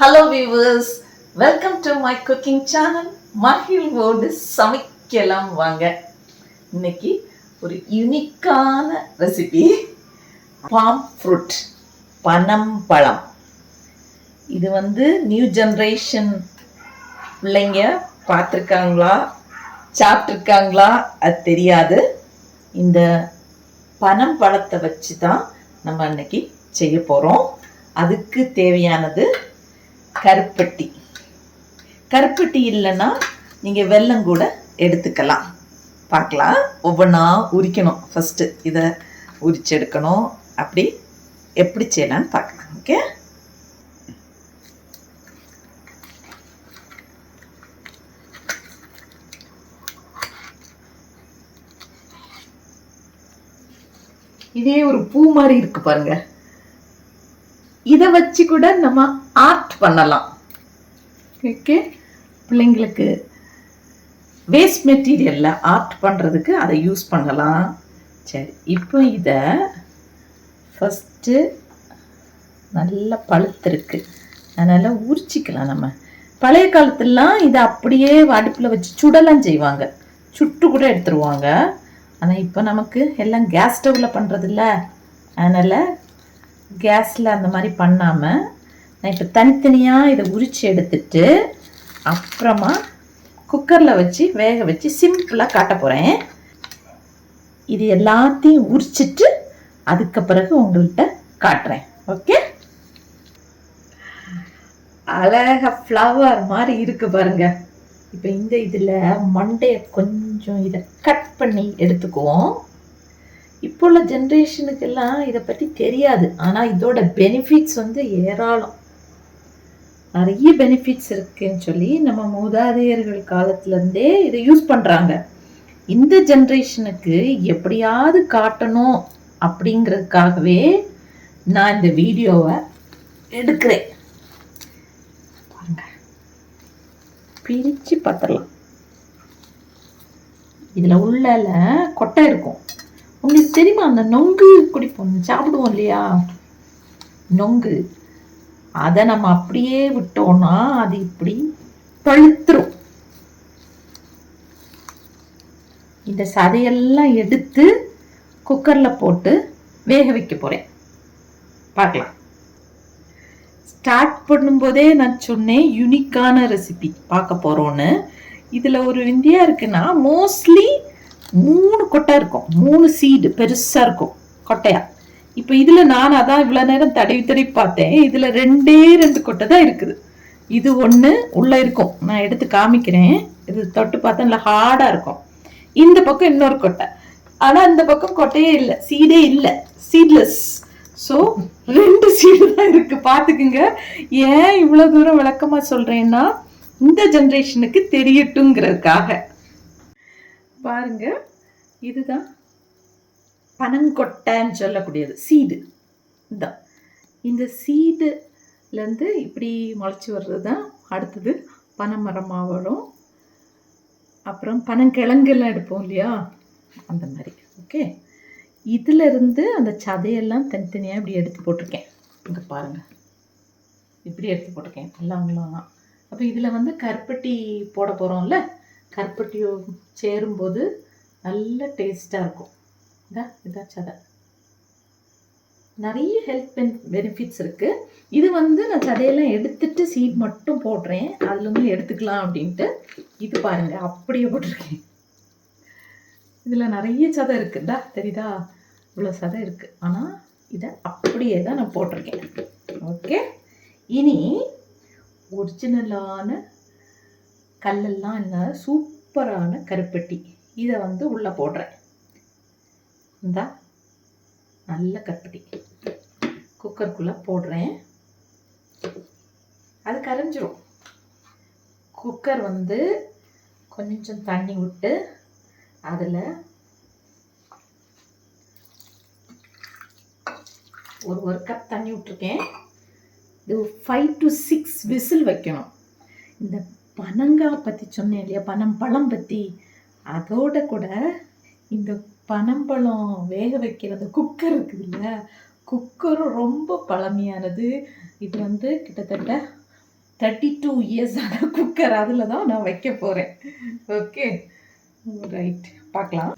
Hello viewers, welcome to my cooking channel. மகிழ்வோடு சமைக்கலாம் வாங்க. இன்னைக்கு ஒரு யூனிக்கான ரெசிபி, பாம் ஃப்ரூட், பனம்பழம். இது நியூ ஜென்ரேஷன் பிள்ளைங்க பார்த்துருக்காங்களா, சாப்பிட்ருக்காங்களா அது தெரியாது. இந்த பனம்பழத்தை வச்சு தான் நம்ம இன்னைக்கு செய்ய போகிறோம். அதுக்கு தேவையானது கருப்பட்டி. கருப்பட்டி இல்லைன்னா நீங்கள் வெல்லம் கூட எடுத்துக்கலாம். பார்க்கலாம். ஒவ்வொன்றா உரிக்கணும். ஃபஸ்ட்டு இதை உரிச்சு எடுக்கணும். அப்படி எப்படி செய்யலான்னு பார்க்கலாம். ஓகே, இதே ஒரு பூ மாதிரி இருக்கு பாருங்க. இதை வச்சு கூட நம்ம ஆர்ட் பண்ணலாம். ஓகே, பிள்ளைங்களுக்கு வேஸ்ட் மெட்டீரியலில் ஆர்ட் பண்ணுறதுக்கு அதை யூஸ் பண்ணலாம். சரி, இப்போ இதை ஃபஸ்ட்டு நல்லா பழுத்திருக்கு, அதனால் உரிச்சிக்கலாம். நம்ம பழைய காலத்துலலாம் இதை அப்படியே அடுப்பில் வச்சு சுடலாம் செய்வாங்க, சுட்டு கூட எடுத்துருவாங்க. ஆனால் இப்போ நமக்கு எல்லாம் கேஸ் ஸ்டவ்வில் பண்ணுறதில்ல, அதனால் கேஸில் அந்த மாதிரி பண்ணாமல் நான் இப்போ தனித்தனியாக இதை உரித்து எடுத்துட்டு அப்புறமா குக்கரில் வச்சு வேக வச்சு சிம்பிளாக காட்ட போகிறேன். இது எல்லாத்தையும் உரிச்சிட்டு அதுக்கு பிறகு உங்கள்கிட்ட காட்டுறேன். ஓகே, அழகா ஃப்ளவர் மாதிரி இருக்கு பாருங்க. இப்போ இந்த இதில் மண்டையை கொஞ்சம் இதை கட் பண்ணி எடுத்துக்குவோம். இப்போ உள்ள ஜென்ரேஷனுக்கெல்லாம் இதை பற்றி தெரியாது, ஆனால் இதோட பெனிஃபிட்ஸ் ஏராளம். நிறைய பெனிஃபிட்ஸ் இருக்குன்னு சொல்லி நம்ம மூதாதையர்கள் காலத்துலேருந்தே இதை யூஸ் பண்ணுறாங்க. இந்த ஜென்ரேஷனுக்கு எப்படியாவது காட்டணும் அப்படிங்கிறதுக்காகவே நான் இந்த வீடியோவை எடுக்கிறேன். பாருங்க, பிரித்து பார்த்துடலாம். இதில் உள்ள கொட்டை இருக்கும். உங்களுக்கு தெரியுமா, அந்த நொங்கு குடிப்போம், சாப்பிடுவோம் இல்லையா, நொங்கு. அதை நம்ம அப்படியே விட்டோம்னா அது இப்படி பழுத்துரும். இந்த சதையெல்லாம் எடுத்து குக்கரில் போட்டு வேக வைக்க போகிறேன். பார்க்கலாம். ஸ்டார்ட் பண்ணும்போதே நான் சொன்னேன் யூனிக்கான ரெசிபி பார்க்க போகிறோன்னு. இதில் ஒரு விந்தியா இருக்குன்னா, மோஸ்ட்லி 3 கொட்டை இருக்கும், 3 சீடு பெருசாக இருக்கும் கொட்டையா. இப்போ இதில் நான் அதான் இவ்வளோ நேரம் தடவி பார்த்தேன். இதில் 2 கொட்டை தான் இருக்குது. இது ஒன்று உள்ளே இருக்கும், நான் எடுத்து காமிக்கிறேன். இது தொட்டு பார்த்தா நல்லா ஹார்டாக இருக்கும். இந்த பக்கம் இன்னொரு கொட்டை, ஆனால் இந்த பக்கம் கொட்டையே இல்லை, சீடே இல்லை, சீட்லெஸ். ஸோ 2 சீடு தான் இருக்கு. பார்த்துக்குங்க. ஏன் இவ்வளோ தூரம் விளக்கமாக சொல்கிறேன்னா, இந்த ஜென்ரேஷனுக்கு தெரியட்டுங்கிறதுக்காக. பாருங்க, இதுதான் பனங்கொட்டைன்னு சொல்லக்கூடியது, சீடு. இதுதான். இந்த சீடுலேருந்து இப்படி முளைச்சி வர்றது தான் அடுத்தது பனைமரமாக வரும். அப்புறம் பனங்கிழங்கெல்லாம் எடுப்போம் இல்லையா, அந்த மாதிரி. ஓகே, இதிலிருந்து அந்த சதையெல்லாம் தனித்தனியாக இப்படி எடுத்து போட்டிருக்கேன். இங்கே பாருங்கள், இப்படி எடுத்து போட்டிருக்கேன் எல்லாம். அப்போ இதில் கருப்பட்டி போட போகிறோம்ல, கருப்பட்டி சேரும்போது நல்ல டேஸ்ட்டாக இருக்கும். இதான் சதை. நிறைய ஹெல்த் பெனிஃபிட்ஸ் இருக்குது. இது நான் சதையெல்லாம் எடுத்துட்டு சீட் மட்டும் போடுறேன், அதுலேருந்து எடுத்துக்கலாம் அப்படின்ட்டு. இது பாருங்கள், அப்படியே போட்டிருக்கேன். இதில் நிறைய சதை இருக்குதா, தெரியுதா, இவ்வளோ சதை இருக்குது. ஆனால் இதை அப்படியே தான் நான் போட்டிருக்கேன். ஓகே, இனி ஒரிஜினலான கல்லெல்லாம் இல்லை, சூப்பரான கருப்பட்டி இதை உள்ளே போடுறேன். இந்த நல்ல கருப்பட்டி குக்கருக்குள்ளே போடுறேன். அது கரைஞ்சிரும். குக்கர் கொஞ்சம் தண்ணி விட்டு அதில் ஒரு கப் தண்ணி விட்டுருக்கேன். இது 5 to 6 விசில் வைக்கணும். இந்த பனங்காய் பற்றி சொன்னேன் இல்லையா, பனம்பழம் பற்றி, அதோட கூட இந்த பனம்பழம் வேக வைக்கிறது குக்கர் இருக்குது இல்லை, குக்கரும் ரொம்ப பழமையானது. இது கிட்டத்தட்ட 32 இயர்ஸ் ஆன குக்கர், அதில் தான் நான் வைக்க போகிறேன். ஓகே, ரைட், பார்க்கலாம்.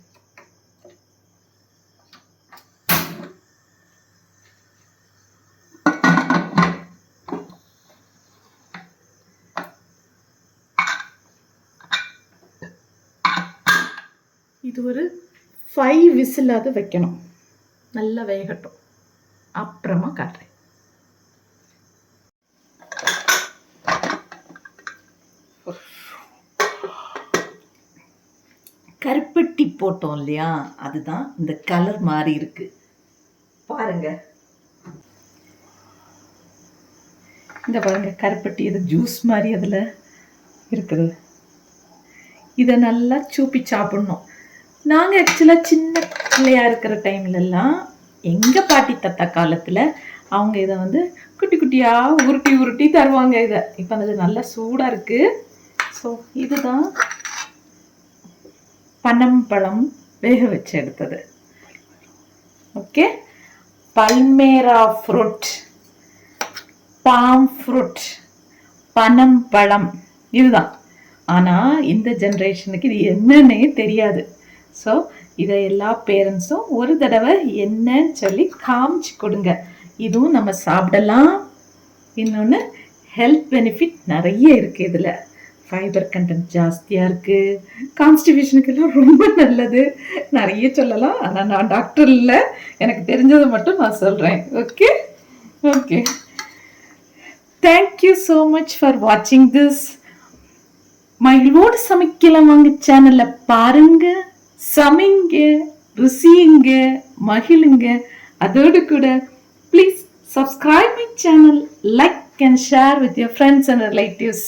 இது ஒரு 5 விசிலாவது வைக்கணும். நல்லா வேகட்டும், அப்புறமா காட்டுறேன். கருப்பட்டி போட்டோம் இல்லையா, அதுதான் இந்த கலர் மாறி இருக்கு பாருங்க. இந்த பாருங்க, கருப்பட்டி இது ஜூஸ் மாதிரி அதில் இருக்குது. இதை நல்லா சூப்பி சாப்பிடணும். நாங்கள் ஆக்சுவலாக சின்ன பிள்ளையா இருக்கிற டைம்லலாம் எங்கள் பாட்டி தாத்தா காலத்தில் அவங்க இதை வந்து குட்டி குட்டியாக உருட்டி உருட்டி தருவாங்க. இதை இப்போ அது நல்லா சூடாக இருக்குது. ஸோ இதுதான் பனம்பழம் வேக வச்சு எடுத்தது. Okay, palmyra fruit, palm fruit, பனம்பழம் இதுதான். ஆனால் இந்த ஜென்ரேஷனுக்கு இது என்னன்னே தெரியாது. ஸோ இதை எல்லா பேரண்ட்ஸும் ஒரு தடவை என்னன்னு சொல்லி காமிச்சு கொடுங்க. இதுவும் நம்ம சாப்பிடலாம். இன்னொன்று ஹெல்த் பெனிஃபிட் நிறைய இருக்குது. இதில் ஃபைபர் கண்டென்ட் ஜாஸ்தியாக இருக்குது. கான்ஸ்டிபேஷனுக்கெல்லாம் ரொம்ப நல்லது. நிறைய சொல்லலாம், ஆனால் நான் டாக்டர் இல்லை, எனக்கு தெரிஞ்சதை மட்டும் நான் சொல்கிறேன். Okay okay, thank you so much for வாட்சிங் திஸ். மகிழ்வோடு சமைக்கலாம் வாங்க சேனலில் பாருங்க, சமைங்க, ருசியுங்க, மகிழுங்க. அதோடு கூட please subscribe my channel, like and share with your friends and relatives.